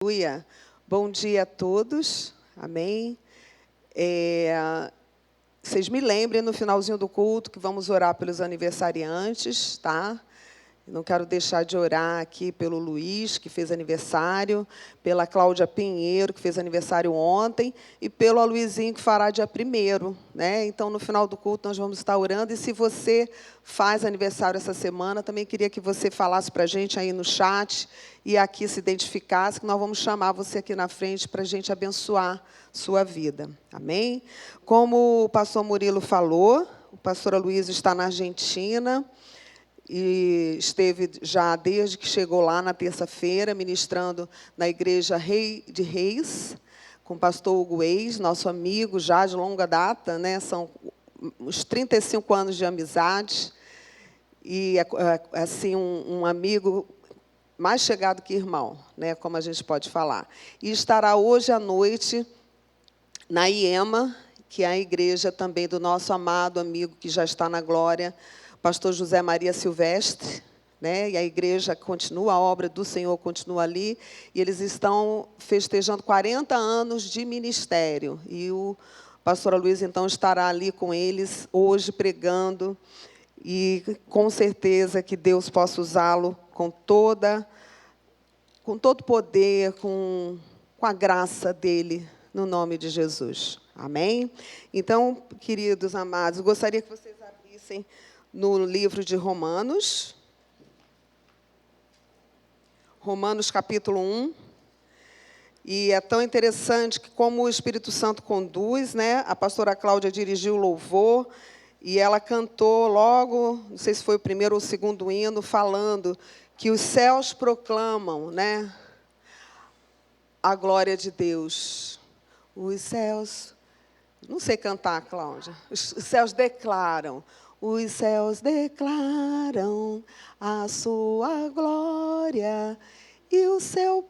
Aleluia. Bom dia a todos. Amém. Vocês me lembrem no finalzinho do culto que vamos orar pelos aniversariantes, tá? Não quero deixar de orar aqui pelo Luiz, que fez aniversário, pela Cláudia Pinheiro, que fez aniversário ontem, e pelo Luizinho, que fará dia 1º, né? Então, no final do culto, nós vamos estar orando. E se você faz aniversário essa semana, também queria que você falasse para a gente aí no chat e aqui se identificasse, que nós vamos chamar você aqui na frente para a gente abençoar sua vida. Amém? Como o pastor Murilo falou, o pastor Aloysio está na Argentina, e esteve já desde que chegou lá na terça-feira, ministrando na Igreja Rei de Reis, com o pastor Hugo Eis, nosso amigo já de longa data, né? São uns 35 anos de amizade, e assim, um amigo mais chegado que irmão, né? Como a gente pode falar. E estará hoje à noite na IEMA, que é a igreja também do nosso amado amigo que já está na glória, pastor José Maria Silvestre, né? E a igreja continua, a obra do Senhor continua ali, e eles estão festejando 40 anos de ministério. E o pastor Aloysio, então, estará ali com eles hoje, pregando, e com certeza que Deus possa usá-lo com todo poder, com a graça dele, no nome de Jesus. Amém? Então, queridos amados, gostaria que vocês abrissem no livro de Romanos, capítulo 1, e é tão interessante que como o Espírito Santo conduz, né? A pastora Cláudia dirigiu o louvor, e ela cantou logo, não sei se foi o primeiro ou o segundo hino, falando que os céus proclamam, né, a glória de Deus. Os céus, não sei cantar, Cláudia, os céus declaram. Os céus declaram a sua glória e o seu...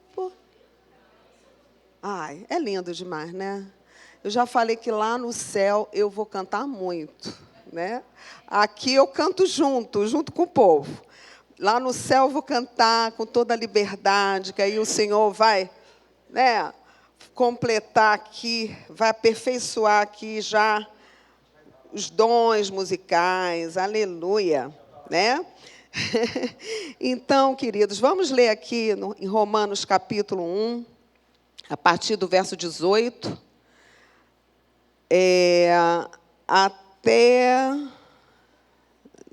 Ai, é lindo demais, né? Eu já falei que lá no céu eu vou cantar muito, né? Aqui eu canto junto com o povo. Lá no céu eu vou cantar com toda a liberdade, que aí o Senhor vai, né, completar aqui, vai aperfeiçoar aqui já os dons musicais, aleluia, né? Então, queridos, vamos ler aqui em Romanos, capítulo 1, a partir do verso 18, até,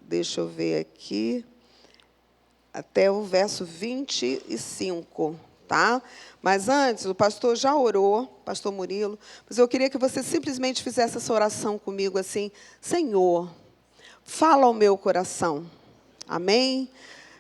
deixa eu ver aqui, até o verso 25, tá? Mas antes, o pastor já orou, pastor Murilo, mas eu queria que você simplesmente fizesse essa oração comigo assim: Senhor, fala ao meu coração. Amém?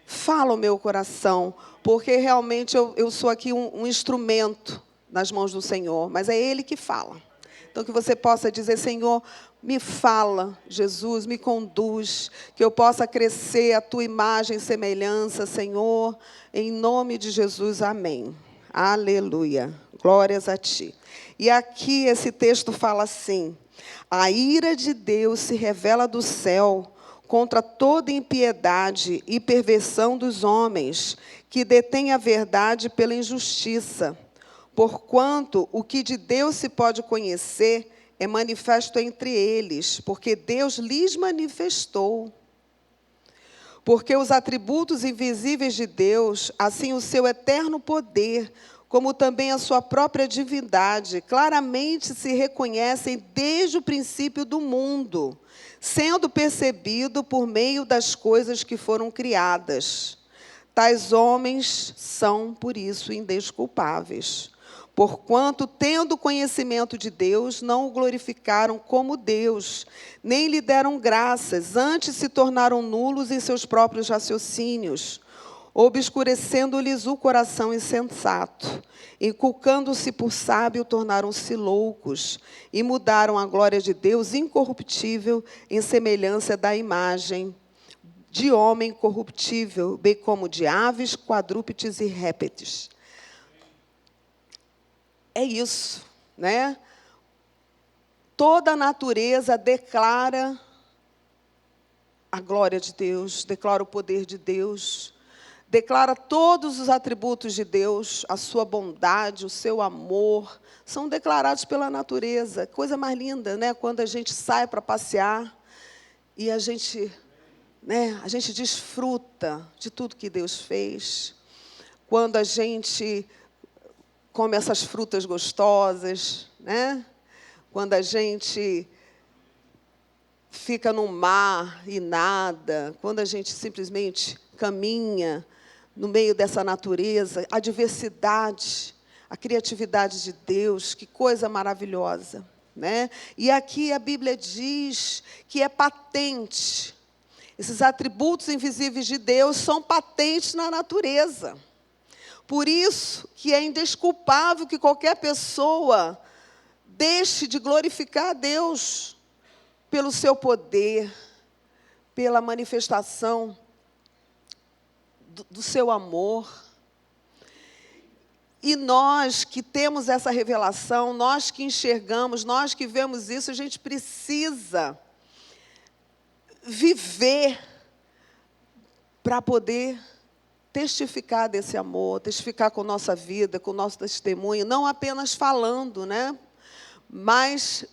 Fala ao meu coração, porque realmente eu sou aqui um instrumento nas mãos do Senhor, mas é Ele que fala. Então, que você possa dizer: Senhor, me fala, Jesus, me conduz, que eu possa crescer a Tua imagem e semelhança, Senhor, em nome de Jesus, amém. Aleluia, glórias a Ti. E aqui esse texto fala assim: a ira de Deus se revela do céu contra toda impiedade e perversão dos homens, que detêm a verdade pela injustiça. Porquanto o que de Deus se pode conhecer é manifesto entre eles, porque Deus lhes manifestou. Porque os atributos invisíveis de Deus, assim o seu eterno poder, como também a sua própria divindade, claramente se reconhecem desde o princípio do mundo, sendo percebido por meio das coisas que foram criadas. Tais homens são, por isso, indesculpáveis. Porquanto, tendo conhecimento de Deus, não o glorificaram como Deus, nem lhe deram graças, antes se tornaram nulos em seus próprios raciocínios, obscurecendo-lhes o coração insensato. Inculcando-se por sábio, tornaram-se loucos, e mudaram a glória de Deus incorruptível em semelhança da imagem de homem corruptível, bem como de aves, quadrúpedes e répteis. É isso, né? Toda a natureza declara a glória de Deus, declara o poder de Deus. declara todos os atributos de Deus, a sua bondade, o seu amor, são declarados pela natureza. Coisa mais linda, né? Quando a gente sai para passear e a gente desfruta de tudo que Deus fez. Quando a gente come essas frutas gostosas, né? Quando a gente fica no mar e nada, quando a gente simplesmente caminha no meio dessa natureza, a diversidade, a criatividade de Deus, que coisa maravilhosa, né? E aqui a Bíblia diz que é patente. Esses atributos invisíveis de Deus são patentes na natureza. Por isso que é indesculpável que qualquer pessoa deixe de glorificar a Deus pelo seu poder, pela manifestação do seu amor. E nós que temos essa revelação, nós que enxergamos, nós que vemos isso, a gente precisa viver para poder testificar desse amor, testificar com nossa vida, com o nosso testemunho, não apenas falando, né? Mas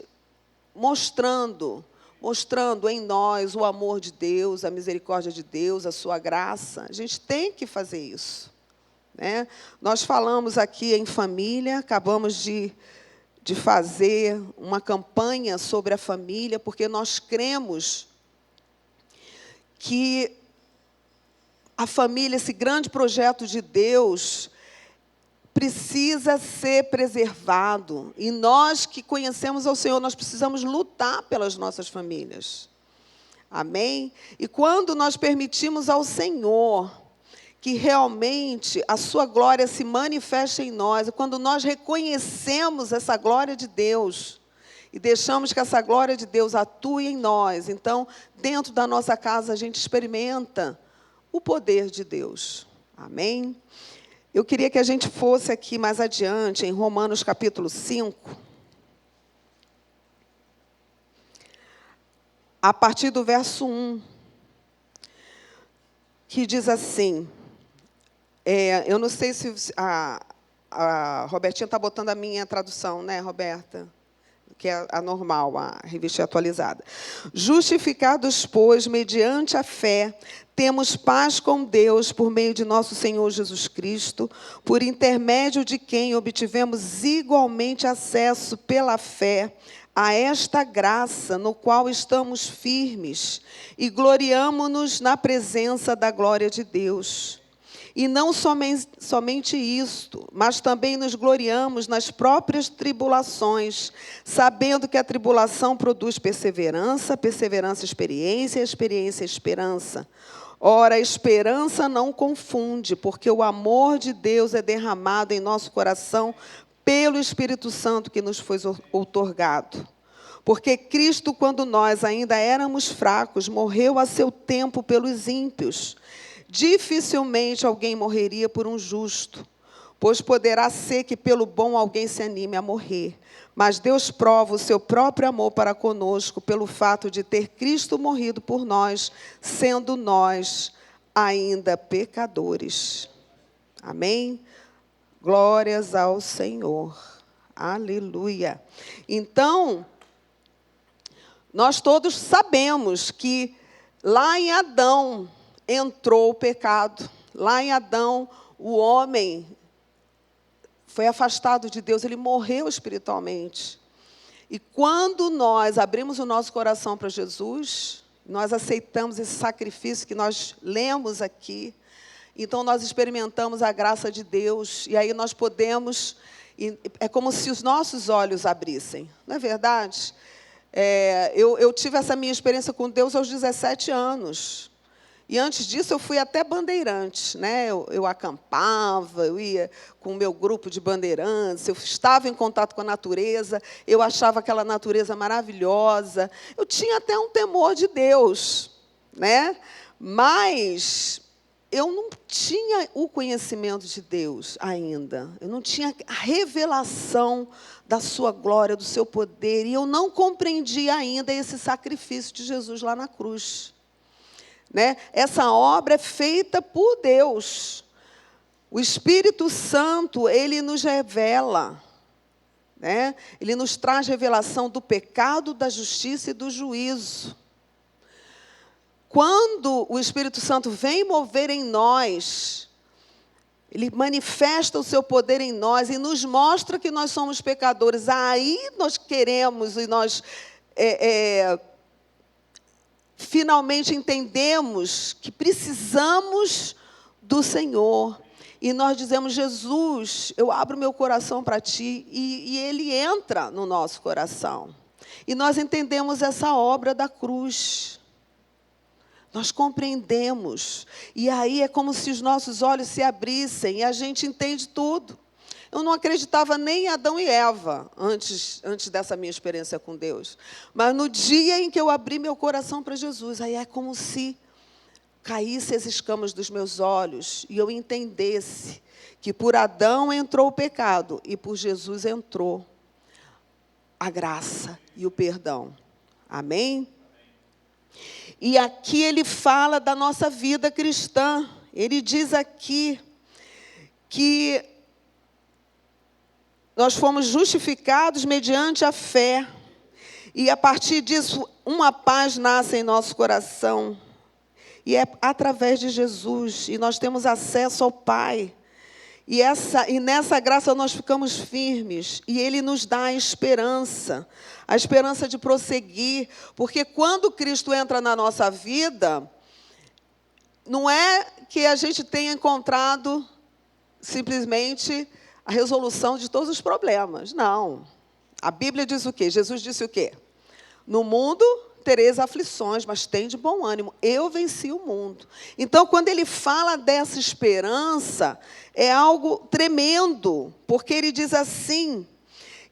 mostrando em nós o amor de Deus, a misericórdia de Deus, a sua graça. A gente tem que fazer isso, né? Nós falamos aqui em família, acabamos de fazer uma campanha sobre a família, porque nós cremos que a família, esse grande projeto de Deus, precisa ser preservado. E nós que conhecemos ao Senhor, nós precisamos lutar pelas nossas famílias. Amém? E quando nós permitimos ao Senhor que realmente a sua glória se manifeste em nós, e quando nós reconhecemos essa glória de Deus, e deixamos que essa glória de Deus atue em nós, então, dentro da nossa casa, a gente experimenta o poder de Deus. Amém? Eu queria que a gente fosse aqui mais adiante, em Romanos capítulo 5, a partir do verso 1, que diz assim, eu não sei se a Robertinha está botando a minha tradução, né, Roberta? Que é a normal, a revista atualizada. Justificados, pois, mediante a fé, temos paz com Deus por meio de nosso Senhor Jesus Cristo, por intermédio de quem obtivemos igualmente acesso pela fé a esta graça no qual estamos firmes e gloriamo-nos na presença da glória de Deus. E não somente isto, mas também nos gloriamos nas próprias tribulações, sabendo que a tribulação produz perseverança, perseverança, experiência, experiência, esperança. Ora, a esperança não confunde, porque o amor de Deus é derramado em nosso coração pelo Espírito Santo que nos foi outorgado. Porque Cristo, quando nós ainda éramos fracos, morreu a seu tempo pelos ímpios. Dificilmente alguém morreria por um justo, pois poderá ser que pelo bom alguém se anime a morrer. Mas Deus prova o seu próprio amor para conosco pelo fato de ter Cristo morrido por nós, sendo nós ainda pecadores. Amém? Glórias ao Senhor. Aleluia. Então, nós todos sabemos que lá em Adão entrou o pecado. Lá em Adão, o homem foi afastado de Deus, ele morreu espiritualmente. E quando nós abrimos o nosso coração para Jesus, nós aceitamos esse sacrifício que nós lemos aqui, então nós experimentamos a graça de Deus, e aí nós podemos, é como se os nossos olhos abrissem, não é verdade? Eu tive essa minha experiência com Deus aos 17 anos. E antes disso, eu fui até bandeirante, né? Eu acampava, eu ia com o meu grupo de bandeirantes, eu estava em contato com a natureza, eu achava aquela natureza maravilhosa. Eu tinha até um temor de Deus, né? Mas eu não tinha o conhecimento de Deus ainda. Eu não tinha a revelação da sua glória, do seu poder, e eu não compreendia ainda esse sacrifício de Jesus lá na cruz. né? Essa obra é feita por Deus. O Espírito Santo, ele nos revela, né? Ele nos traz revelação do pecado, da justiça e do juízo. Quando o Espírito Santo vem mover em nós, ele manifesta o seu poder em nós e nos mostra que nós somos pecadores. Aí nós queremos e nós finalmente entendemos que precisamos do Senhor. E nós dizemos, Jesus, eu abro meu coração para Ti, e Ele entra no nosso coração. E nós entendemos essa obra da cruz. Nós compreendemos. E aí é como se os nossos olhos se abrissem e a gente entende tudo. Eu não acreditava nem em Adão e Eva antes dessa minha experiência com Deus. Mas no dia em que eu abri meu coração para Jesus, aí é como se caísse as escamas dos meus olhos e eu entendesse que por Adão entrou o pecado e por Jesus entrou a graça e o perdão. Amém? E aqui ele fala da nossa vida cristã. Ele diz aqui que nós fomos justificados mediante a fé. E a partir disso, uma paz nasce em nosso coração. E é através de Jesus. E nós temos acesso ao Pai. E nessa graça nós ficamos firmes. E Ele nos dá a esperança de prosseguir. Porque quando Cristo entra na nossa vida, não é que a gente tenha encontrado simplesmente a resolução de todos os problemas. Não. A Bíblia diz o quê? Jesus disse o quê? No mundo tereis aflições, mas tende bom ânimo. Eu venci o mundo. Então, quando ele fala dessa esperança, é algo tremendo, porque ele diz assim,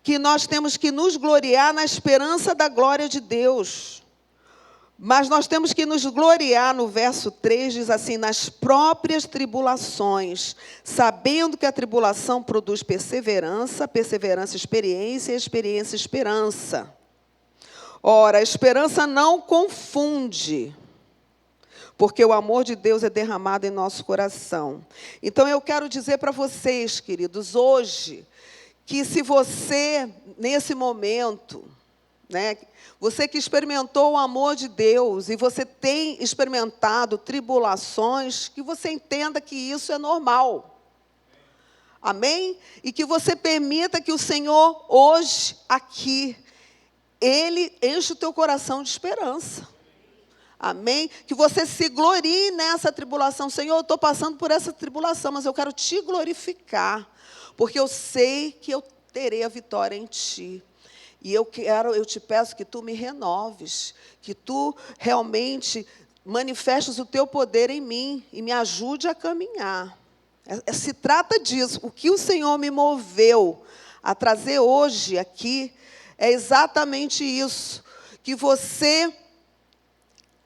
que nós temos que nos gloriar na esperança da glória de Deus. Mas nós temos que nos gloriar, no verso 3, diz assim, nas próprias tribulações, sabendo que a tribulação produz perseverança, perseverança, experiência, experiência, esperança. Ora, a esperança não confunde, porque o amor de Deus é derramado em nosso coração. Então, eu quero dizer para vocês, queridos, hoje, que se você, nesse momento, né, você que experimentou o amor de Deus e você tem experimentado tribulações, que você entenda que isso é normal. Amém? E que você permita que o Senhor, hoje, aqui, Ele enche o teu coração de esperança. Amém? Que você se glorie nessa tribulação. Senhor, eu estou passando por essa tribulação, mas eu quero te glorificar, porque eu sei que eu terei a vitória em ti. E eu te peço que tu me renoves, que tu realmente manifestes o teu poder em mim e me ajude a caminhar. Se trata disso. O que o Senhor me moveu a trazer hoje aqui é exatamente isso, que você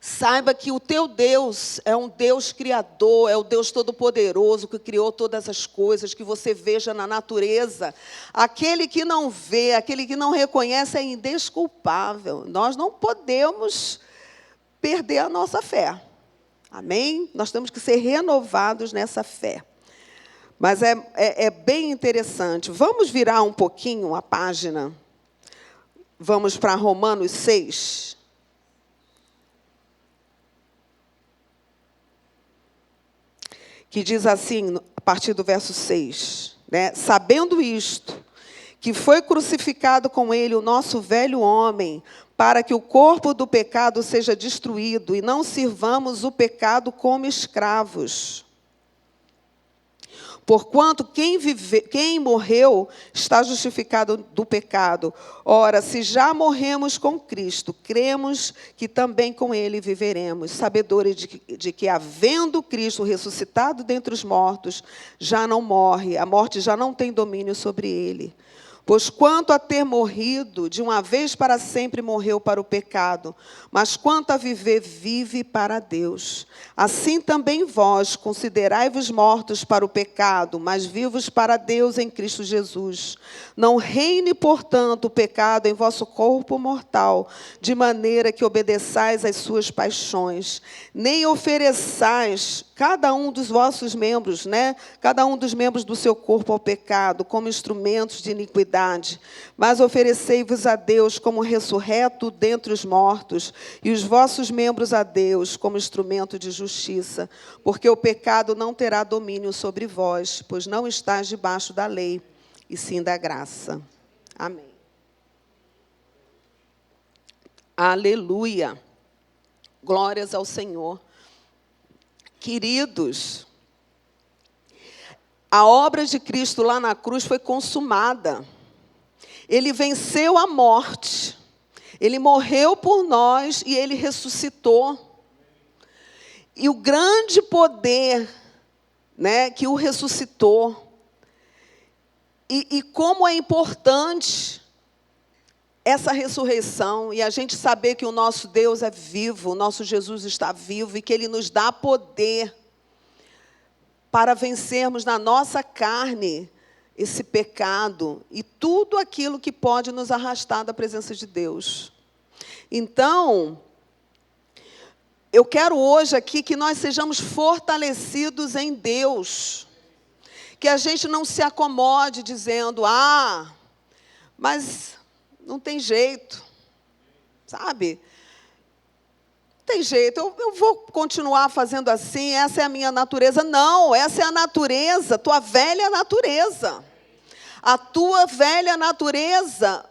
saiba que o teu Deus é um Deus criador, é o Deus todo-poderoso que criou todas as coisas, que você veja na natureza. Aquele que não vê, aquele que não reconhece é indesculpável. Nós não podemos perder a nossa fé. Amém? Nós temos que ser renovados nessa fé. Mas é bem interessante. Vamos virar um pouquinho a página. Vamos para Romanos 6. Que diz assim, a partir do verso 6, né? Sabendo isto, que foi crucificado com ele o nosso velho homem, para que o corpo do pecado seja destruído, e não sirvamos o pecado como escravos. Porquanto quem morreu está justificado do pecado. Ora, se já morremos com Cristo, cremos que também com Ele viveremos, sabedores de que, havendo Cristo ressuscitado dentre os mortos, já não morre, a morte já não tem domínio sobre Ele. Pois quanto a ter morrido, de uma vez para sempre morreu para o pecado, mas quanto a viver, vive para Deus. Assim também vós, considerai-vos mortos para o pecado, mas vivos para Deus em Cristo Jesus. Não reine, portanto, o pecado em vosso corpo mortal, de maneira que obedeçais às suas paixões, nem ofereçais cada um dos vossos membros, cada um dos membros do seu corpo ao pecado, como instrumentos de iniquidade, mas oferecei-vos a Deus como ressurreto dentre os mortos, e os vossos membros a Deus como instrumento de justiça, porque o pecado não terá domínio sobre vós, pois não estáis debaixo da lei, e sim da graça. Amém. Aleluia. Glórias ao Senhor. Queridos, a obra de Cristo lá na cruz foi consumada. Ele venceu a morte. Ele morreu por nós e ele ressuscitou. E o grande poder, que o ressuscitou. E como é importante essa ressurreição e a gente saber que o nosso Deus é vivo, o nosso Jesus está vivo e que Ele nos dá poder para vencermos na nossa carne esse pecado e tudo aquilo que pode nos arrastar da presença de Deus. Então, eu quero hoje aqui que nós sejamos fortalecidos em Deus, que a gente não se acomode dizendo, mas não tem jeito, sabe? Não tem jeito, eu vou continuar fazendo assim, essa é a minha natureza. Não, essa é a natureza, tua velha natureza. A tua velha natureza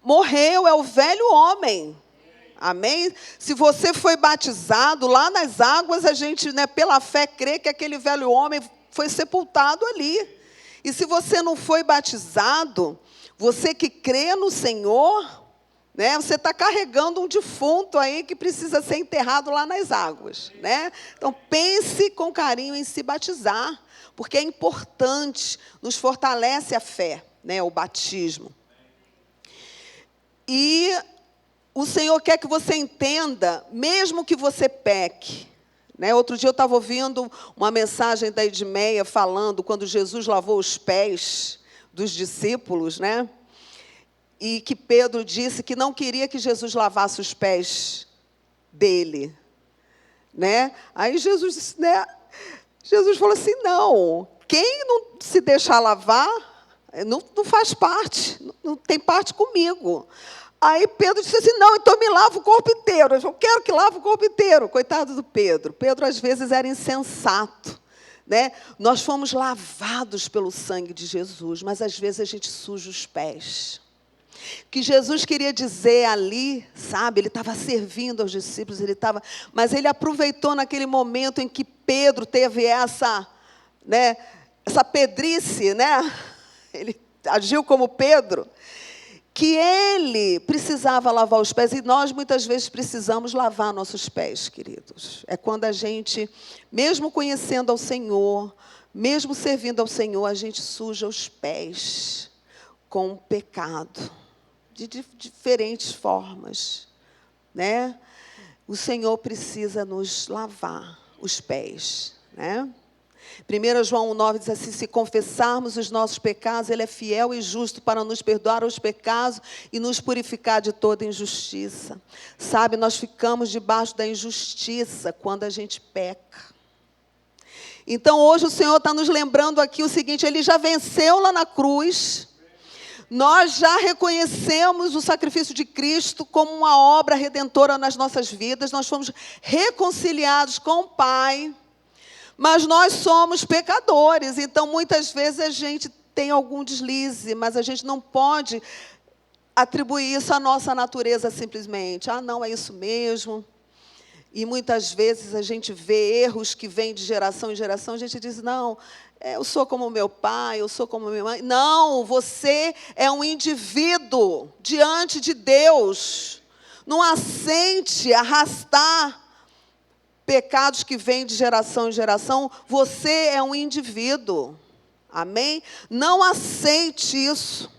morreu, é o velho homem. Amém? Se você foi batizado, lá nas águas, a gente, pela fé, crê que aquele velho homem foi sepultado ali. E se você não foi batizado, você que crê no Senhor, você está carregando um defunto aí que precisa ser enterrado lá nas águas. Então, pense com carinho em se batizar, porque é importante, nos fortalece a fé, o batismo. E o Senhor quer que você entenda, mesmo que você peque. Outro dia eu estava ouvindo uma mensagem da Edmeia falando quando Jesus lavou os pés dos discípulos, e que Pedro disse que não queria que Jesus lavasse os pés dele. Aí Jesus disse, Jesus falou assim, não, quem não se deixar lavar, não faz parte, não tem parte comigo. Aí Pedro disse assim, não, então me lava o corpo inteiro. Eu quero que lave o corpo inteiro. Coitado do Pedro. Pedro, às vezes, era insensato. Nós fomos lavados pelo sangue de Jesus, mas, às vezes, a gente suja os pés. O que Jesus queria dizer ali, sabe? Ele estava servindo aos discípulos, mas ele aproveitou naquele momento em que Pedro teve essa pedrice, Ele agiu como Pedro, que ele precisava lavar os pés, e nós muitas vezes precisamos lavar nossos pés, queridos. É quando a gente, mesmo conhecendo ao Senhor, mesmo servindo ao Senhor, a gente suja os pés com o pecado, de diferentes formas. O Senhor precisa nos lavar os pés. 1 João 1,9 diz assim, se confessarmos os nossos pecados, Ele é fiel e justo para nos perdoar os pecados e nos purificar de toda injustiça. Sabe, nós ficamos debaixo da injustiça quando a gente peca. Então, hoje o Senhor está nos lembrando aqui o seguinte, Ele já venceu lá na cruz, nós já reconhecemos o sacrifício de Cristo como uma obra redentora nas nossas vidas, nós fomos reconciliados com o Pai, mas nós somos pecadores, então muitas vezes a gente tem algum deslize, mas a gente não pode atribuir isso à nossa natureza simplesmente. Não, é isso mesmo. E muitas vezes a gente vê erros que vêm de geração em geração, a gente diz, não, eu sou como meu pai, eu sou como minha mãe. Não, você é um indivíduo diante de Deus. Não aceite arrastar pecados que vêm de geração em geração. Você é um indivíduo. Amém? Não aceite isso.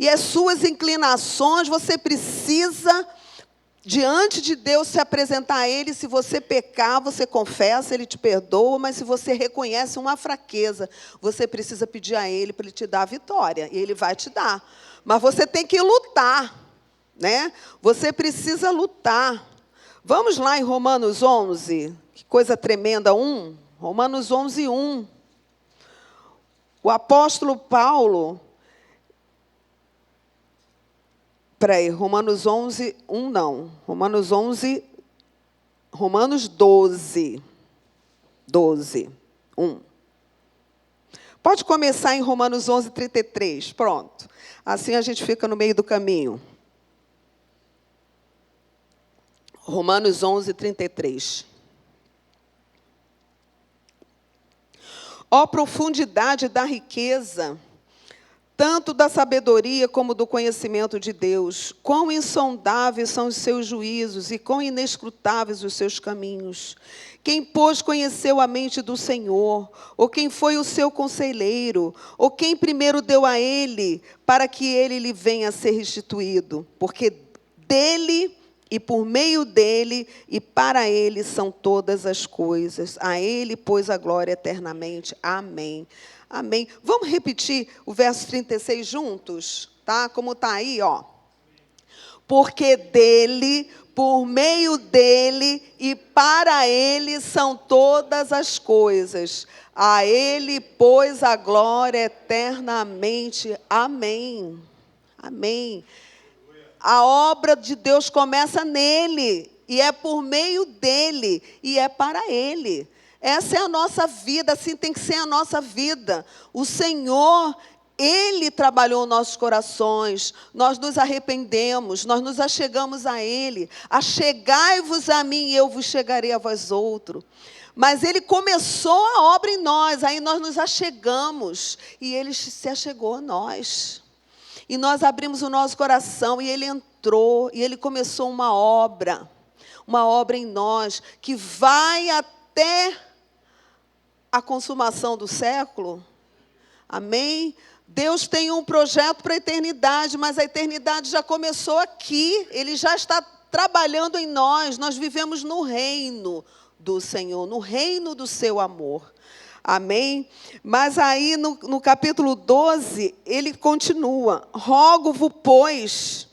e as suas inclinações, você precisa, diante de Deus, se apresentar a Ele. Se você pecar, você confessa, Ele te perdoa, mas se você reconhece uma fraqueza, você precisa pedir a Ele para Ele te dar a vitória, e Ele vai te dar. Mas você tem que lutar, né? Você precisa lutar. Vamos lá em Romanos 11, que coisa tremenda, 1. Romanos 11, 1. O apóstolo Paulo... Romanos 11, 1 não. Romanos 12, 1. Pode começar em Romanos 11, 33. Pronto. Assim a gente fica no meio do caminho. Romanos 11, 33. Ó profundidade da riqueza, tanto da sabedoria como do conhecimento de Deus. Quão insondáveis são os seus juízos e quão inescrutáveis os seus caminhos. Quem, pois, conheceu a mente do Senhor? Ou quem foi o seu conselheiro? Ou quem primeiro deu a ele, para que ele lhe venha a ser restituído? Porque dele e por meio dele e para ele são todas as coisas. A ele, pois, a glória eternamente. Amém. Amém. Vamos repetir o verso 36 juntos? Tá? Como está aí, ó. Porque dele, por meio dele e para ele são todas as coisas. A ele, pois, a glória eternamente. Amém. Amém. A obra de Deus começa nele, e é por meio dele, e é para ele. Essa é a nossa vida, assim tem que ser a nossa vida. O Senhor, Ele trabalhou nossos corações, nós nos arrependemos, nós nos achegamos a Ele. Achegai-vos a mim e eu vos chegarei a vós outro. Mas Ele começou a obra em nós, aí nós nos achegamos, e Ele se achegou a nós. E nós abrimos o nosso coração, e Ele entrou, e Ele começou uma obra em nós, que vai até a consumação do século. Amém? Deus tem um projeto para a eternidade, mas a eternidade já começou aqui. Ele já está trabalhando em nós. Nós vivemos no reino do Senhor, no reino do seu amor. Amém? Mas aí no capítulo 12, ele continua. Rogo-vos, pois,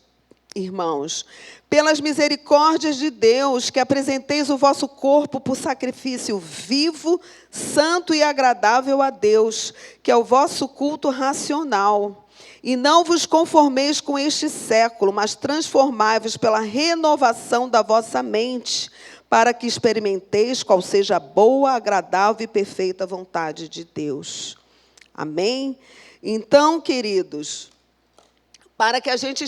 irmãos, pelas misericórdias de Deus, que apresenteis o vosso corpo por sacrifício vivo, santo e agradável a Deus, que é o vosso culto racional. E não vos conformeis com este século, mas transformai-vos pela renovação da vossa mente, para que experimenteis qual seja a boa, agradável e perfeita vontade de Deus. Amém? Então, queridos, para que a gente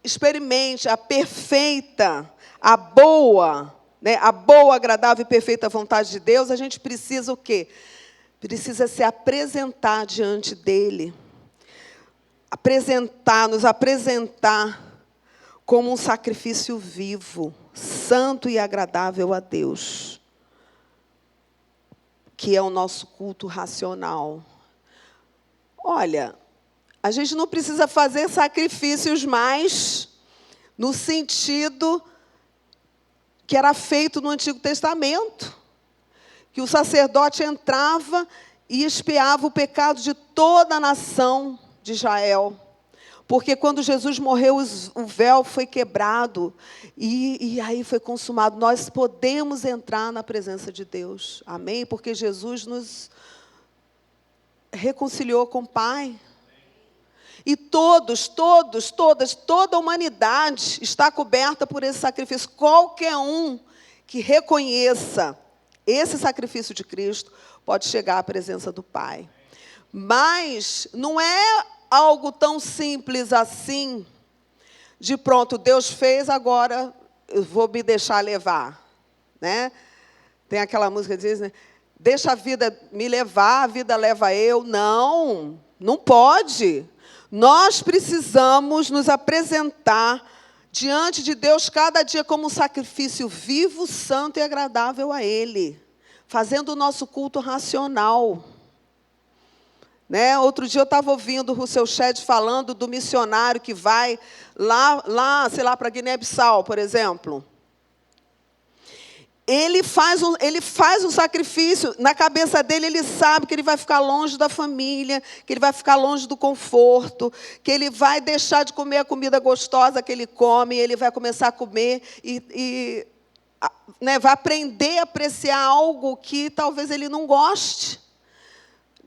experimente a perfeita, a boa, né, a boa, agradável e perfeita vontade de Deus, a gente precisa o quê? Precisa se apresentar diante dEle. Nos apresentar como um sacrifício vivo, santo e agradável a Deus, que é o nosso culto racional. Olha, a gente não precisa fazer sacrifícios mais no sentido que era feito no Antigo Testamento, que o sacerdote entrava e expiava o pecado de toda a nação de Israel. Porque quando Jesus morreu, o véu foi quebrado e aí foi consumado. Nós podemos entrar na presença de Deus. Amém? Porque Jesus nos reconciliou com o Pai. E toda a humanidade está coberta por esse sacrifício. Qualquer um que reconheça esse sacrifício de Cristo pode chegar à presença do Pai. Mas não é algo tão simples assim, de pronto, Deus fez, agora eu vou me deixar levar. Né? Tem aquela música que diz, né? Deixa a vida me levar, a vida leva eu. Não, não pode. Nós precisamos nos apresentar diante de Deus cada dia como um sacrifício vivo, santo e agradável a Ele, fazendo o nosso culto racional. né? Outro dia eu estava ouvindo o Rousseau Shedd falando do missionário que vai sei lá, para Guiné-Bissau, por exemplo. Ele faz um sacrifício. Na cabeça dele, ele sabe que ele vai ficar longe da família, que ele vai ficar longe do conforto, que ele vai deixar de comer a comida gostosa que ele come, ele vai começar a comer né, vai aprender a apreciar algo que talvez ele não goste.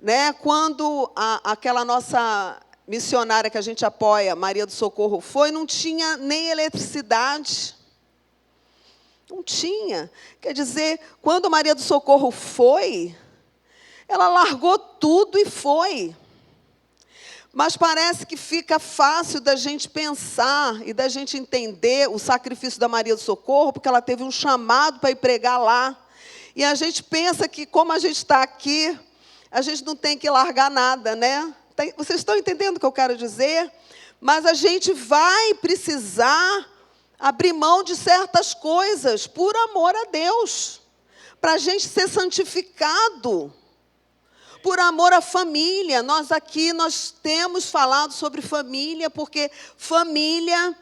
Né? Quando aquela nossa missionária que a gente apoia, Maria do Socorro, não tinha nem eletricidade. Não tinha. Quer dizer, quando Maria do Socorro foi, ela largou tudo e foi. Mas parece que fica fácil da gente pensar e da gente entender o sacrifício da Maria do Socorro, porque ela teve um chamado para ir pregar lá. E a gente pensa que, como a gente está aqui, a gente não tem que largar nada, né? Vocês estão entendendo o que eu quero dizer? Mas a gente vai precisar abrir mão de certas coisas por amor a Deus, para a gente ser santificado, por amor à família. Nós temos falado sobre família, porque família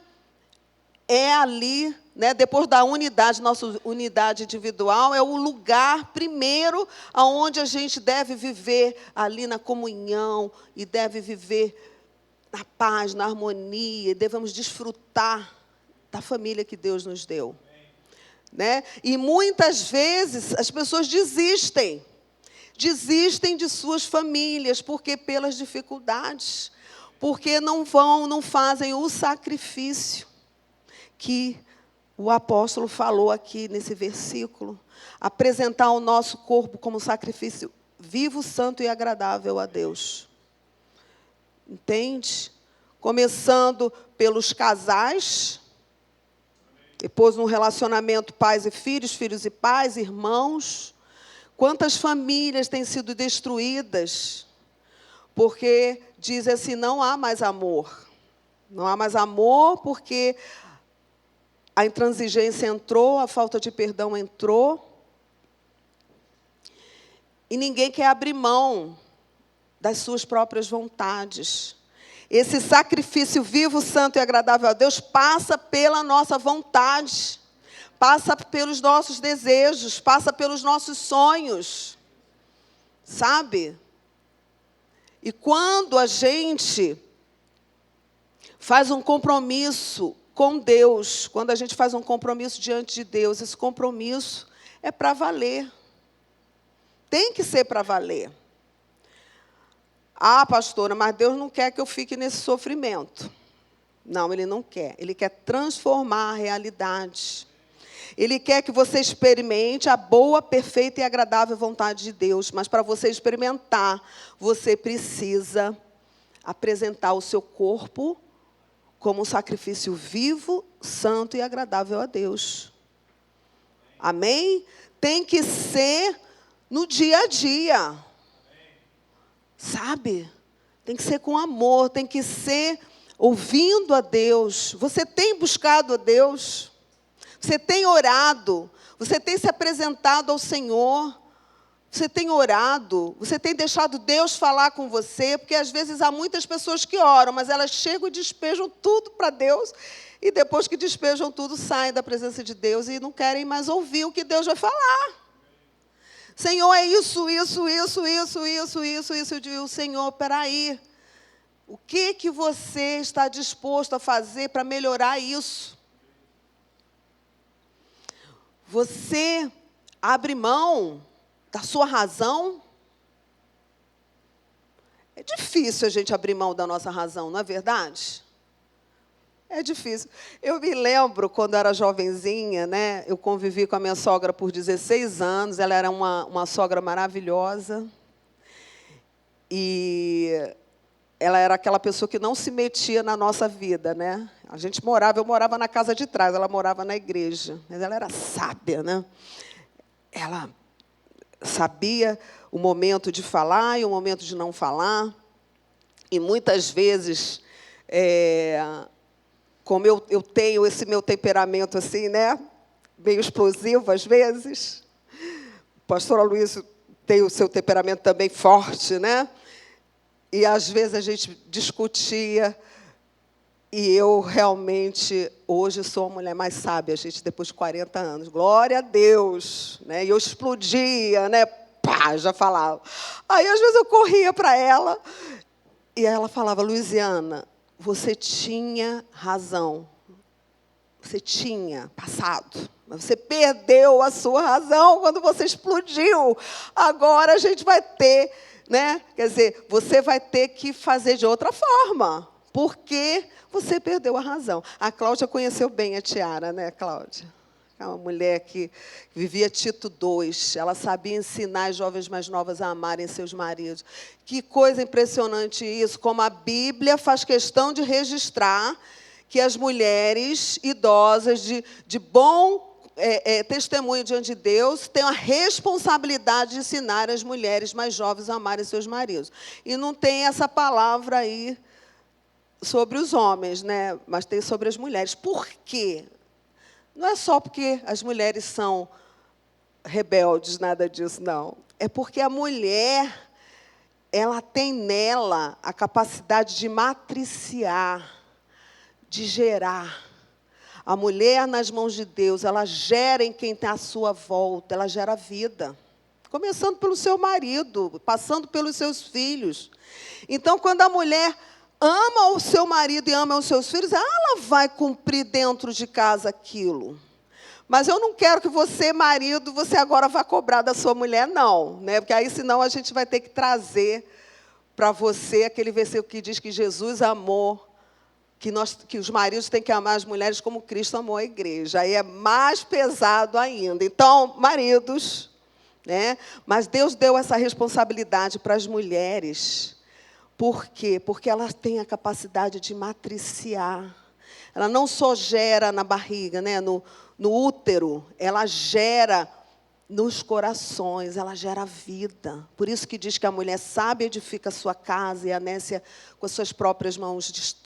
é ali, né, depois da unidade, nossa unidade individual, é o lugar primeiro aonde a gente deve viver ali na comunhão, e deve viver na paz, na harmonia, e devemos desfrutar da família que Deus nos deu. Né? E muitas vezes as pessoas desistem de suas famílias, porque pelas dificuldades, porque não fazem o sacrifício que o apóstolo falou aqui nesse versículo, apresentar o nosso corpo como sacrifício vivo, santo e agradável a Deus. Entende? Começando pelos casais, depois no relacionamento pais e filhos, filhos e pais, irmãos. Quantas famílias têm sido destruídas porque dizem assim, não há mais amor. Não há mais amor porque a intransigência entrou, a falta de perdão entrou. E ninguém quer abrir mão das suas próprias vontades. Esse sacrifício vivo, santo e agradável a Deus passa pela nossa vontade, passa pelos nossos desejos, passa pelos nossos sonhos, sabe? E quando a gente faz um compromisso com Deus, quando a gente faz um compromisso diante de Deus, esse compromisso é para valer. Tem que ser para valer. Ah, pastora, mas Deus não quer que eu fique nesse sofrimento. Não, Ele não quer. Ele quer transformar a realidade. Ele quer que você experimente a boa, perfeita e agradável vontade de Deus. Mas para você experimentar, você precisa apresentar o seu corpo como um sacrifício vivo, santo e agradável a Deus. Amém? Tem que ser no dia a dia. Sabe? Tem que ser com amor, tem que ser ouvindo a Deus. Você tem buscado a Deus? Você tem orado? Você tem se apresentado ao Senhor? Você tem orado? Você tem deixado Deus falar com você? Porque às vezes há muitas pessoas que oram, mas elas chegam e despejam tudo para Deus. E depois que despejam tudo, saem da presença de Deus e não querem mais ouvir o que Deus vai falar. Senhor, é isso. Eu digo, Senhor, peraí. O que você está disposto a fazer para melhorar isso? Você abre mão da sua razão? É difícil a gente abrir mão da nossa razão, não é verdade? É difícil. Eu me lembro, quando eu era jovenzinha, né, eu convivi com a minha sogra por 16 anos, ela era uma sogra maravilhosa, e ela era aquela pessoa que não se metia na nossa vida, né? Eu morava na casa de trás, ela morava na igreja, mas ela era sábia, né? Ela sabia o momento de falar e o momento de não falar, e muitas vezes, como eu tenho esse meu temperamento assim, né, meio explosivo às vezes, o pastor Aloysio tem o seu temperamento também forte, né? e às vezes a gente discutia, e eu realmente, hoje, sou uma mulher mais sábia, gente, depois de 40 anos. Glória a Deus! Né? E eu explodia, né? Pá, já falava. Aí, às vezes, eu corria para ela, e ela falava, Luiziana, você tinha razão. Você tinha passado, mas você perdeu a sua razão quando você explodiu. Agora a gente vai ter, né? Quer dizer, você vai ter que fazer de outra forma, porque você perdeu a razão. A Cláudia conheceu bem a Tiara, né, Cláudia? É uma mulher que vivia Tito II. Ela sabia ensinar as jovens mais novas a amarem seus maridos. Que coisa impressionante isso, como a Bíblia faz questão de registrar que as mulheres idosas de bom testemunho diante de Deus têm a responsabilidade de ensinar as mulheres mais jovens a amarem seus maridos. E não tem essa palavra aí sobre os homens, né? Mas tem sobre as mulheres. Por quê? Não é só porque as mulheres são rebeldes, nada disso, não. É porque a mulher, ela tem nela a capacidade de matriciar, de gerar. A mulher nas mãos de Deus, ela gera em quem está à sua volta, ela gera vida. Começando pelo seu marido, passando pelos seus filhos. Então, quando a mulher ama o seu marido e ama os seus filhos, ela vai cumprir dentro de casa aquilo. Mas eu não quero que você, marido, você agora vá cobrar da sua mulher, não. Né? Porque aí, senão, a gente vai ter que trazer para você aquele versículo que diz que Jesus amou, que os maridos têm que amar as mulheres como Cristo amou a igreja. Aí é mais pesado ainda. Então, maridos, né? Mas Deus deu essa responsabilidade para as mulheres. Por quê? Porque elas têm a capacidade de matriciar. Ela não só gera na barriga, né? no útero, ela gera nos corações, ela gera vida. Por isso que diz que a mulher sábia edifica a sua casa e a nécia com as suas próprias mãos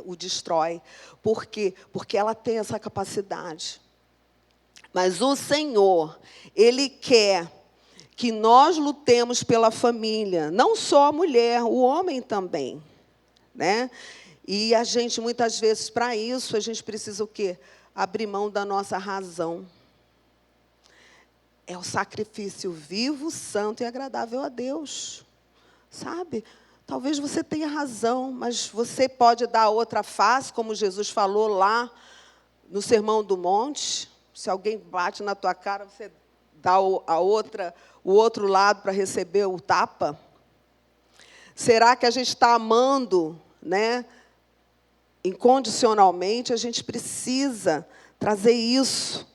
o destrói. Por quê? Porque ela tem essa capacidade. Mas o Senhor, Ele quer que nós lutemos pela família. Não só a mulher, o homem também. Né? E a gente, muitas vezes, para isso, a gente precisa o quê? Abrir mão da nossa razão. É o sacrifício vivo, santo e agradável a Deus. Sabe? Talvez você tenha razão, mas você pode dar outra face, como Jesus falou lá no Sermão do Monte. Se alguém bate na tua cara, você dá o outro lado para receber o tapa. Será que a gente está amando, né, incondicionalmente? A gente precisa trazer isso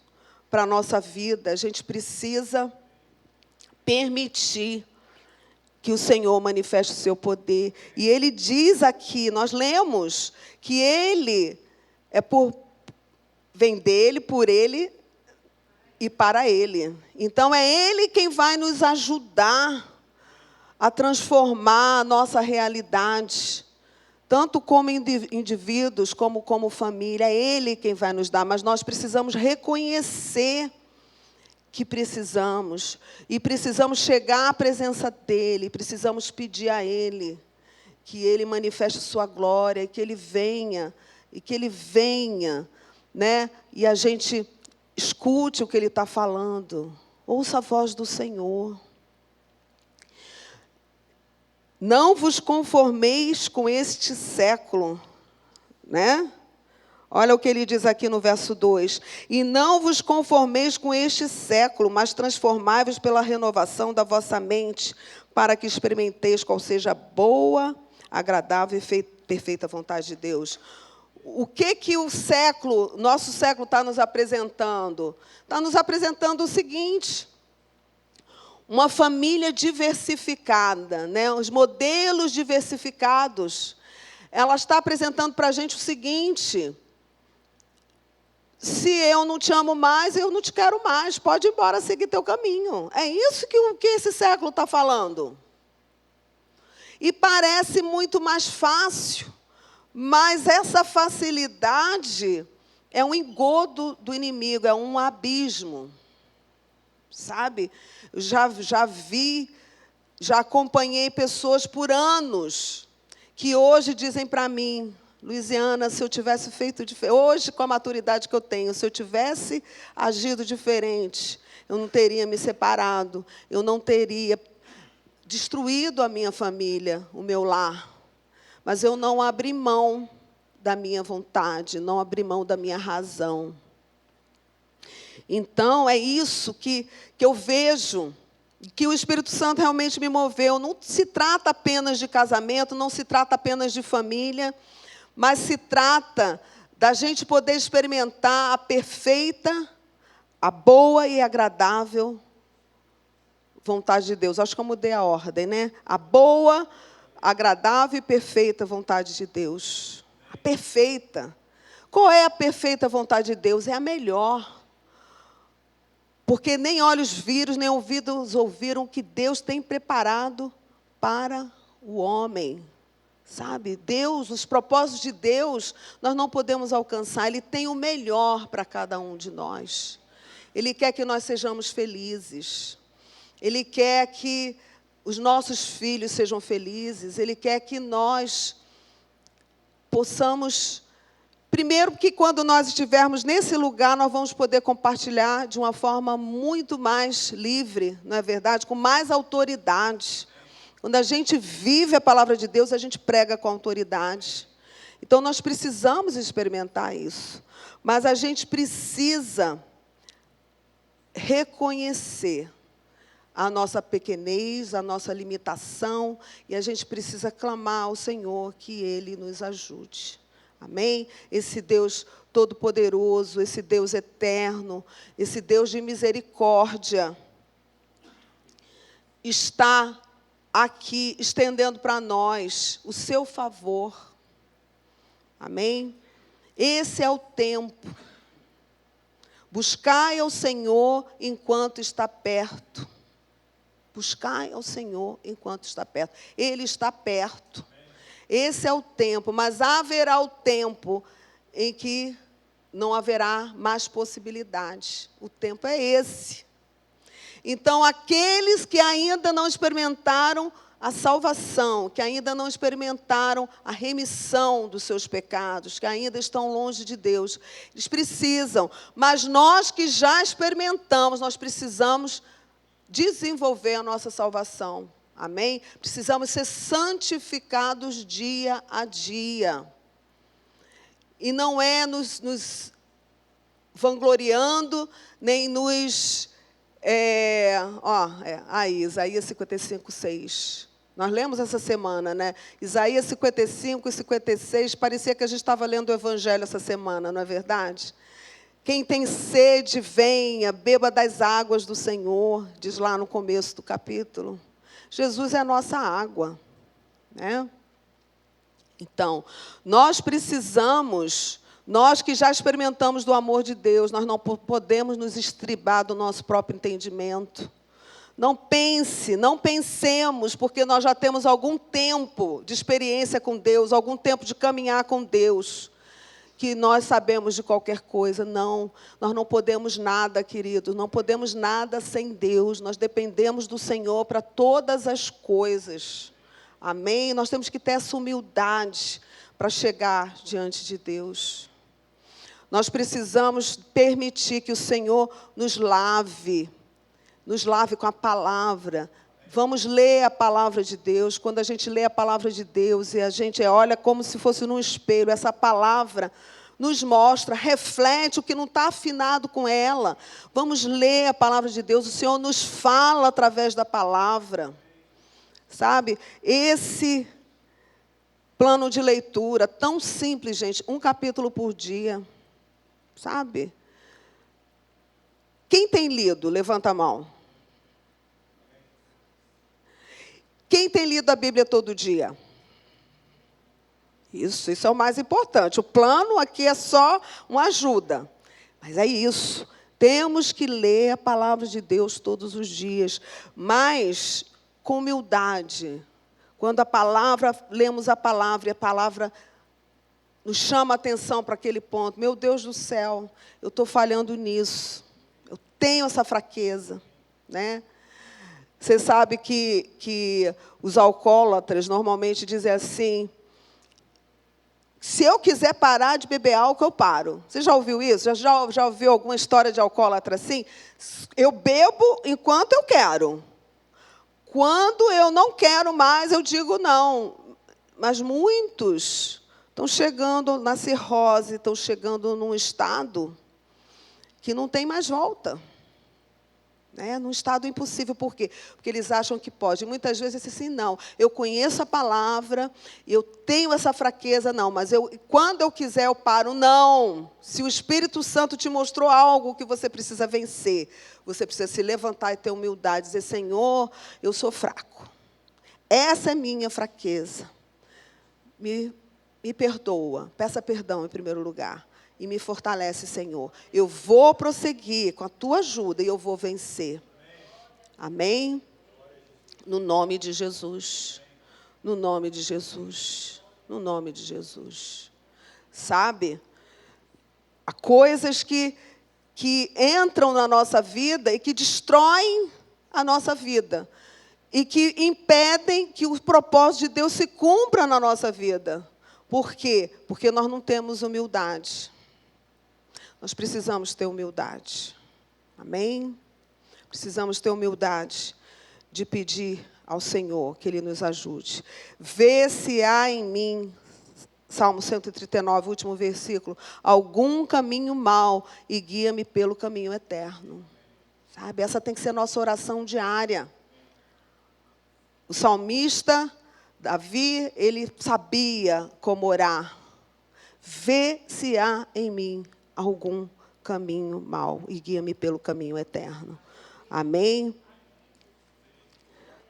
para a nossa vida. A gente precisa permitir que o Senhor manifeste o seu poder. E Ele diz aqui, nós lemos, que Ele vem dEle, por Ele e para Ele. Então, é Ele quem vai nos ajudar a transformar a nossa realidade, tanto como indivíduos, como família. É Ele quem vai nos dar, mas nós precisamos reconhecer que precisamos, e precisamos chegar à presença dEle, precisamos pedir a Ele que Ele manifeste sua glória, que Ele venha, né? E a gente escute o que Ele está falando, ouça a voz do Senhor. Não vos conformeis com este século, né? Olha o que ele diz aqui no verso 2. E não vos conformeis com este século, mas transformai-vos pela renovação da vossa mente, para que experimenteis qual seja a boa, agradável e perfeita vontade de Deus. O que o século, nosso século, está nos apresentando? Está nos apresentando o seguinte: uma família diversificada, né? Os modelos diversificados. Ela está apresentando para a gente o seguinte: se eu não te amo mais, eu não te quero mais. Pode ir embora, seguir teu caminho. É isso que esse século está falando. E parece muito mais fácil, mas essa facilidade é um engodo do inimigo, é um abismo. Sabe? Já vi Já acompanhei pessoas por anos que hoje dizem para mim: Luiziana, se eu tivesse feito diferente, hoje com a maturidade que eu tenho, se eu tivesse agido diferente, eu não teria me separado, eu não teria destruído a minha família, o meu lar. Mas eu não abri mão da minha vontade, não abri mão da minha razão. Então, é isso que eu vejo, que o Espírito Santo realmente me moveu. Não se trata apenas de casamento, não se trata apenas de família, mas se trata da gente poder experimentar a perfeita, a boa e agradável vontade de Deus. Acho que eu mudei a ordem, né? A boa, agradável e perfeita vontade de Deus. A perfeita. Qual é a perfeita vontade de Deus? É a melhor. Porque nem olhos viram, nem ouvidos ouviram o que Deus tem preparado para o homem. Sabe? Deus, os propósitos de Deus, nós não podemos alcançar. Ele tem o melhor para cada um de nós. Ele quer que nós sejamos felizes. Ele quer que os nossos filhos sejam felizes. Ele quer que nós possamos... Primeiro, que quando nós estivermos nesse lugar, nós vamos poder compartilhar de uma forma muito mais livre, não é verdade? Com mais autoridade. Quando a gente vive a palavra de Deus, a gente prega com autoridade. Então, nós precisamos experimentar isso. Mas a gente precisa reconhecer a nossa pequenez, a nossa limitação, e a gente precisa clamar ao Senhor que Ele nos ajude. Amém? Esse Deus todo-poderoso, esse Deus eterno, esse Deus de misericórdia, está aqui estendendo para nós o seu favor. Amém? Esse é o tempo. Buscai ao Senhor enquanto está perto. Buscai ao Senhor enquanto está perto. Ele está perto. Esse é o tempo, mas haverá o tempo em que não haverá mais possibilidades. O tempo é esse. Então, aqueles que ainda não experimentaram a salvação, que ainda não experimentaram a remissão dos seus pecados, que ainda estão longe de Deus, eles precisam. Mas nós que já experimentamos, nós precisamos desenvolver a nossa salvação. Amém? Precisamos ser santificados dia a dia. E não é nos vangloriando, nem nos... Isaías 55, 6. Nós lemos essa semana, né? Isaías 55 e 56, parecia que a gente estava lendo o Evangelho essa semana, não é verdade? Quem tem sede, venha, beba das águas do Senhor, diz lá no começo do capítulo. Jesus é a nossa água, né? Então, nós precisamos, nós que já experimentamos do amor de Deus, nós não podemos nos estribar do nosso próprio entendimento. Não pensemos, porque nós já temos algum tempo de experiência com Deus, algum tempo de caminhar com Deus, que nós sabemos de qualquer coisa. Não, nós não podemos nada, queridos, não podemos nada sem Deus. Nós dependemos do Senhor para todas as coisas. Amém? Nós temos que ter essa humildade para chegar diante de Deus. Nós precisamos permitir que o Senhor nos lave com a palavra. Vamos ler a palavra de Deus. Quando a gente lê a palavra de Deus e a gente olha como se fosse num espelho, essa palavra nos mostra, reflete o que não está afinado com ela. Vamos ler a palavra de Deus. O Senhor nos fala através da palavra. Sabe? Esse plano de leitura, tão simples, gente, 1 capítulo por dia. Sabe? Quem tem lido? Levanta a mão. Quem tem lido a Bíblia todo dia? Isso é o mais importante. O plano aqui é só uma ajuda. Mas é isso. Temos que ler a palavra de Deus todos os dias. Mas com humildade. Quando lemos a palavra e a palavra nos chama a atenção para aquele ponto. Meu Deus do céu, eu estou falhando nisso. Eu tenho essa fraqueza, né? Você sabe que os alcoólatras normalmente dizem assim: se eu quiser parar de beber álcool, eu paro. Você já ouviu isso? Já ouviu alguma história de alcoólatra assim? Eu bebo enquanto eu quero. Quando eu não quero mais, eu digo não. Mas muitos estão chegando na cirrose, estão chegando num estado que não tem mais volta. Num estado impossível. Por quê? Porque eles acham que pode. E muitas vezes assim, não, eu conheço a palavra, eu tenho essa fraqueza, não, mas quando eu quiser eu paro. Não. Se o Espírito Santo te mostrou algo que você precisa vencer, você precisa se levantar e ter humildade, dizer: Senhor, eu sou fraco. Essa é minha fraqueza. Me perdoa, peça perdão em primeiro lugar. E me fortalece, Senhor. Eu vou prosseguir com a tua ajuda e eu vou vencer. Amém? No nome de Jesus. No nome de Jesus. No nome de Jesus. Sabe? Há coisas que entram na nossa vida e que destroem a nossa vida. E que impedem que o propósito de Deus se cumpra na nossa vida. Por quê? Porque nós não temos humildade. Nós precisamos ter humildade. Amém? Precisamos ter humildade de pedir ao Senhor que Ele nos ajude. Vê se há em mim, Salmo 139, último versículo, algum caminho mau e guia-me pelo caminho eterno. Sabe? Essa tem que ser a nossa oração diária. O salmista, Davi, ele sabia como orar. Vê se há em mim algum caminho mau e guia-me pelo caminho eterno. Amém?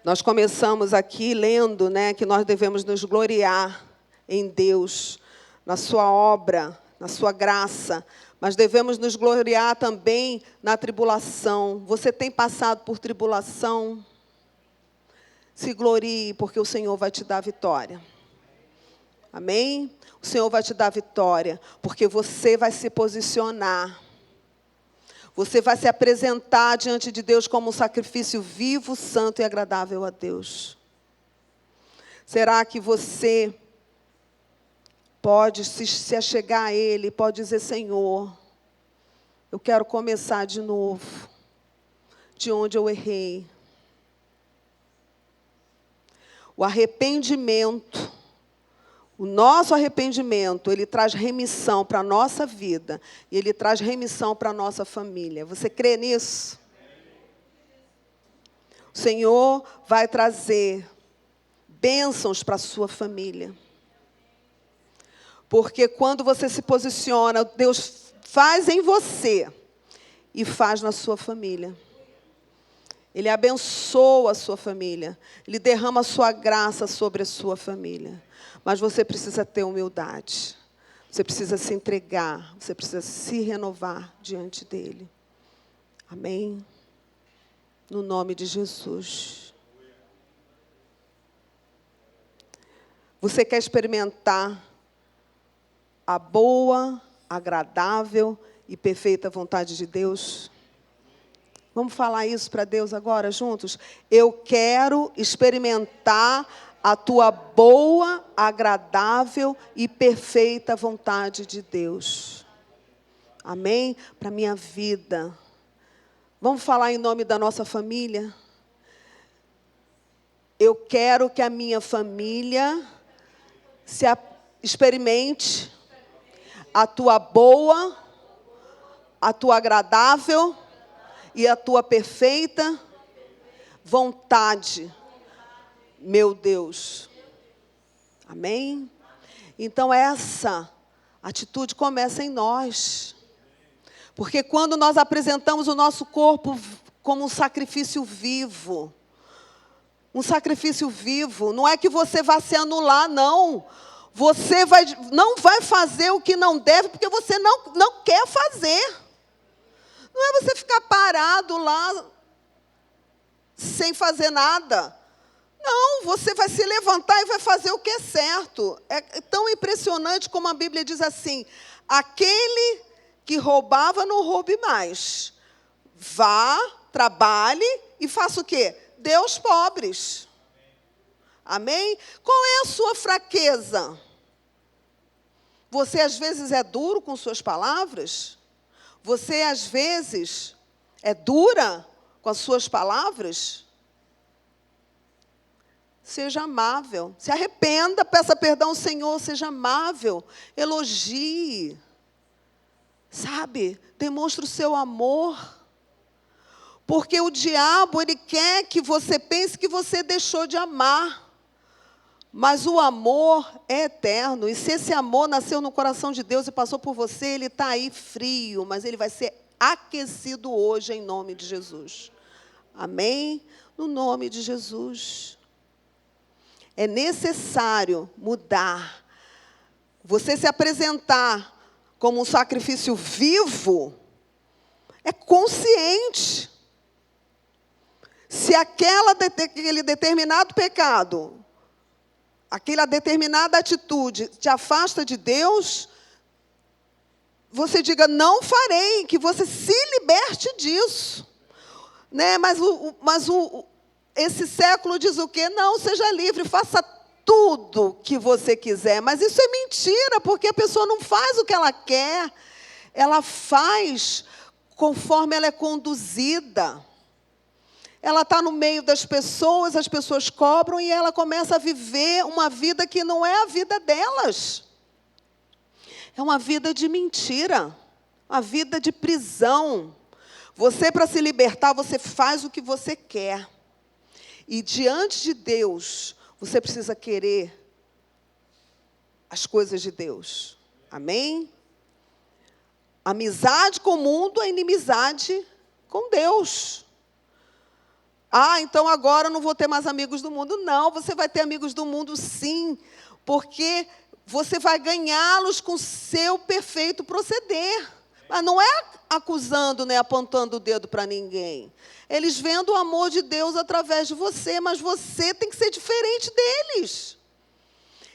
Nós começamos aqui lendo, que nós devemos nos gloriar em Deus, na sua obra, na sua graça, mas devemos nos gloriar também na tribulação. Você tem passado por tribulação? Se glorie, porque o Senhor vai te dar vitória. Amém? O Senhor vai te dar vitória, porque você vai se posicionar. Você vai se apresentar diante de Deus como um sacrifício vivo, santo e agradável a Deus. Será que você pode se achegar a Ele, pode dizer: Senhor, eu quero começar de novo, de onde eu errei. O arrependimento, o nosso arrependimento, ele traz remissão para a nossa vida. E ele traz remissão para a nossa família. Você crê nisso? O Senhor vai trazer bênçãos para a sua família. Porque quando você se posiciona, Deus faz em você e faz na sua família. Ele abençoa a sua família. Ele derrama a sua graça sobre a sua família. Mas você precisa ter humildade. Você precisa se entregar. Você precisa se renovar diante dele. Amém? No nome de Jesus. Você quer experimentar a boa, agradável e perfeita vontade de Deus? Vamos falar isso para Deus agora, juntos? Eu quero experimentar a tua boa, agradável e perfeita vontade de Deus. Amém? Para a minha vida. Vamos falar em nome da nossa família? Eu quero que a minha família experimente a tua boa, a tua agradável e a tua perfeita vontade, meu Deus. Amém? Então essa atitude começa em nós. Porque quando nós apresentamos o nosso corpo como um sacrifício vivo, não é que você vá se anular, não. Você não vai fazer o que não deve, porque você não quer fazer. Não é você ficar parado lá, sem fazer nada. Não, você vai se levantar e vai fazer o que é certo. É tão impressionante como a Bíblia diz assim: aquele que roubava, não roube mais. Vá, trabalhe e faça o quê? dê aos pobres. Amém? Qual é a sua fraqueza? Você às vezes é duro com suas palavras? Você às vezes é dura com as suas palavras? Seja amável. Se arrependa, peça perdão ao Senhor, seja amável. Elogie. Sabe? Demonstre o seu amor. Porque o diabo, ele quer que você pense que você deixou de amar. Mas o amor é eterno. E se esse amor nasceu no coração de Deus e passou por você, ele está aí frio, mas ele vai ser aquecido hoje em nome de Jesus. Amém? No nome de Jesus. É necessário mudar. Você se apresentar como um sacrifício vivo é consciente. Se aquele determinado pecado, aquela determinada atitude te afasta de Deus, você diga, não farei, que você se liberte disso. Né? Mas esse século diz o quê? Não, seja livre, faça tudo que você quiser. Mas isso é mentira, porque a pessoa não faz o que ela quer, ela faz conforme ela é conduzida. Ela está no meio das pessoas, as pessoas cobram e ela começa a viver uma vida que não é a vida delas. É uma vida de mentira, uma vida de prisão. Você, para se libertar, você faz o que você quer. E diante de Deus, você precisa querer as coisas de Deus. Amém? Amizade com o mundo é inimizade com Deus. Ah, então agora eu não vou ter mais amigos do mundo. Não, você vai ter amigos do mundo sim, porque você vai ganhá-los com o seu perfeito proceder. Mas não é acusando, nem apontando o dedo para ninguém. Eles vendo o amor de Deus através de você, mas você tem que ser diferente deles.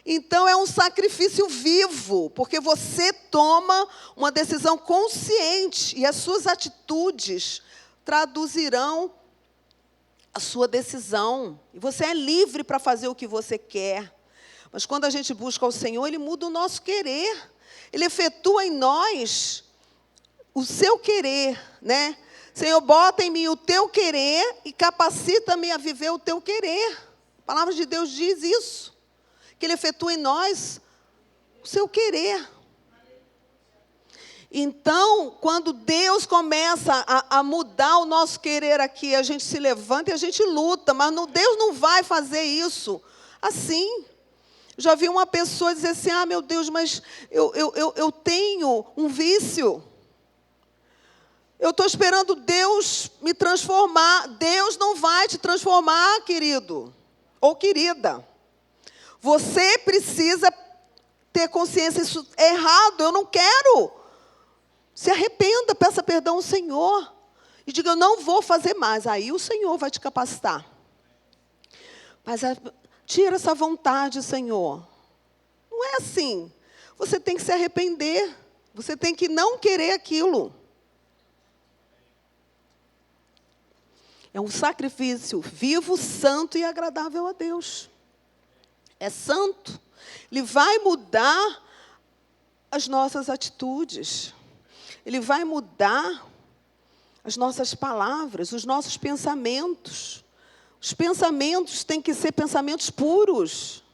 Então é um sacrifício vivo, porque você toma uma decisão consciente e as suas atitudes traduzirão a sua decisão. E você é livre para fazer o que você quer. Mas quando a gente busca o Senhor, Ele muda o nosso querer. Ele efetua em nós o seu querer, né? Senhor, bota em mim o teu querer e capacita-me a viver o teu querer. A palavra de Deus diz isso. Que Ele efetua em nós o seu querer. Então, quando Deus começa a mudar o nosso querer aqui, a gente se levanta e a gente luta, mas Deus não vai fazer isso assim. Já vi uma pessoa dizer assim, ah, meu Deus, mas eu tenho um vício. Eu estou esperando Deus me transformar. Deus não vai te transformar, querido ou querida. Você precisa ter consciência, isso é errado, eu não quero. Se arrependa, peça perdão ao Senhor. E diga, eu não vou fazer mais. Aí o Senhor vai te capacitar. Mas tira essa vontade, Senhor. Não é assim. Você tem que se arrepender. Você tem que não querer aquilo. É um sacrifício vivo, santo e agradável a Deus. É santo. Ele vai mudar as nossas atitudes. Ele vai mudar as nossas palavras, os nossos pensamentos. Os pensamentos têm que ser pensamentos puros.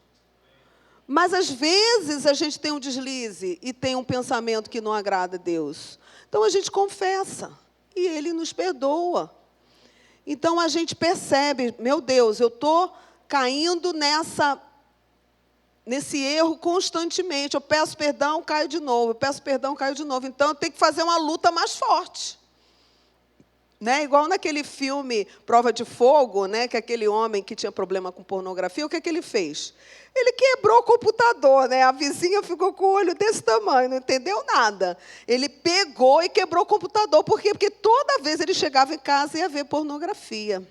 Mas, às vezes, a gente tem um deslize e tem um pensamento que não agrada a Deus. Então, a gente confessa e Ele nos perdoa. Então, a gente percebe, meu Deus, eu estou caindo nesse erro constantemente. Eu peço perdão, caio de novo. Eu peço perdão, caio de novo. Então, eu tenho que fazer uma luta mais forte. Né? Igual naquele filme Prova de Fogo, né? Que aquele homem que tinha problema com pornografia, o que ele fez? Ele quebrou o computador, né? A vizinha ficou com o olho desse tamanho, não entendeu nada. Ele pegou e quebrou o computador. Por quê? Porque toda vez ele chegava em casa e ia ver pornografia.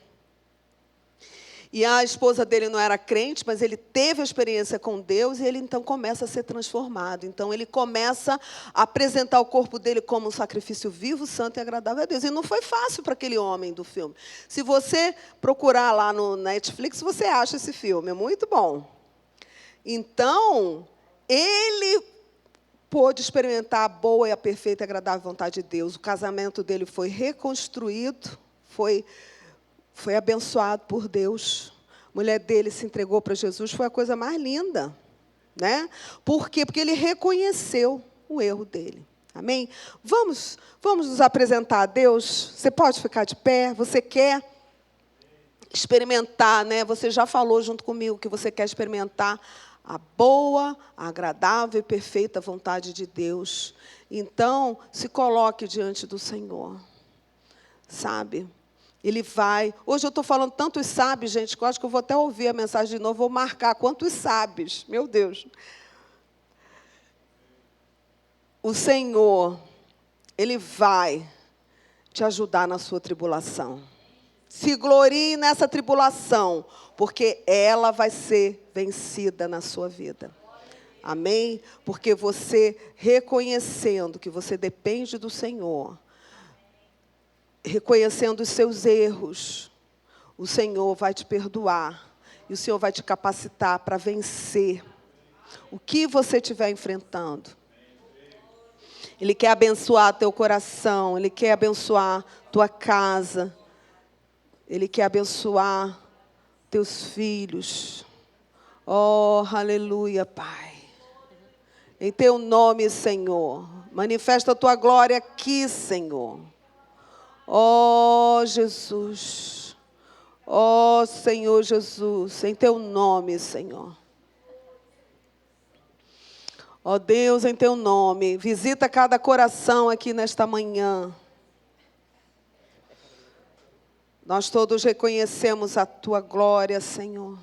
E a esposa dele não era crente, mas ele teve a experiência com Deus e ele então começa a ser transformado. Então ele começa a apresentar o corpo dele como um sacrifício vivo, santo e agradável a Deus. E não foi fácil para aquele homem do filme. Se você procurar lá no Netflix, você acha esse filme, é muito bom. Então, ele pôde experimentar a boa e a perfeita e agradável vontade de Deus. O casamento dele foi reconstruído, foi abençoado por Deus. A mulher dele se entregou para Jesus, foi a coisa mais linda, né? Por quê? Porque ele reconheceu o erro dele. Amém? Vamos nos apresentar a Deus? Você pode ficar de pé? Você quer experimentar, né? Você já falou junto comigo que você quer experimentar a boa, a agradável e perfeita vontade de Deus. Então, se coloque diante do Senhor. Sabe? Ele vai... Hoje eu estou falando tantos sábios, gente, que eu acho que eu vou até ouvir a mensagem de novo, vou marcar quantos sábios. Meu Deus. O Senhor, Ele vai te ajudar na sua tribulação. Se glorie nessa tribulação, porque ela vai ser vencida na sua vida. Amém? Porque você, reconhecendo que você depende do Senhor, reconhecendo os seus erros, o Senhor vai te perdoar. E o Senhor vai te capacitar para vencer o que você estiver enfrentando. Ele quer abençoar teu coração, Ele quer abençoar tua casa, Ele quer abençoar teus filhos. Oh, aleluia, Pai. Em teu nome, Senhor. Manifesta a tua glória aqui, Senhor. Oh, Jesus. Oh, Senhor Jesus. Em teu nome, Senhor. Oh, Deus, em teu nome. Visita cada coração aqui nesta manhã. Nós todos reconhecemos a tua glória, Senhor.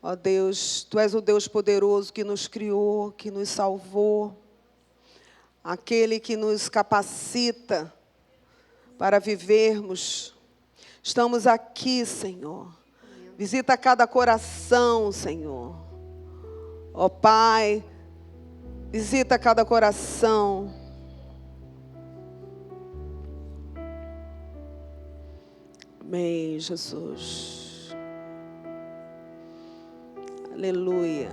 Ó Deus, Tu és o Deus poderoso que nos criou, que nos salvou. Aquele que nos capacita para vivermos. Estamos aqui, Senhor. Visita cada coração, Senhor. Ó Pai, visita cada coração. Amém, Jesus. Aleluia.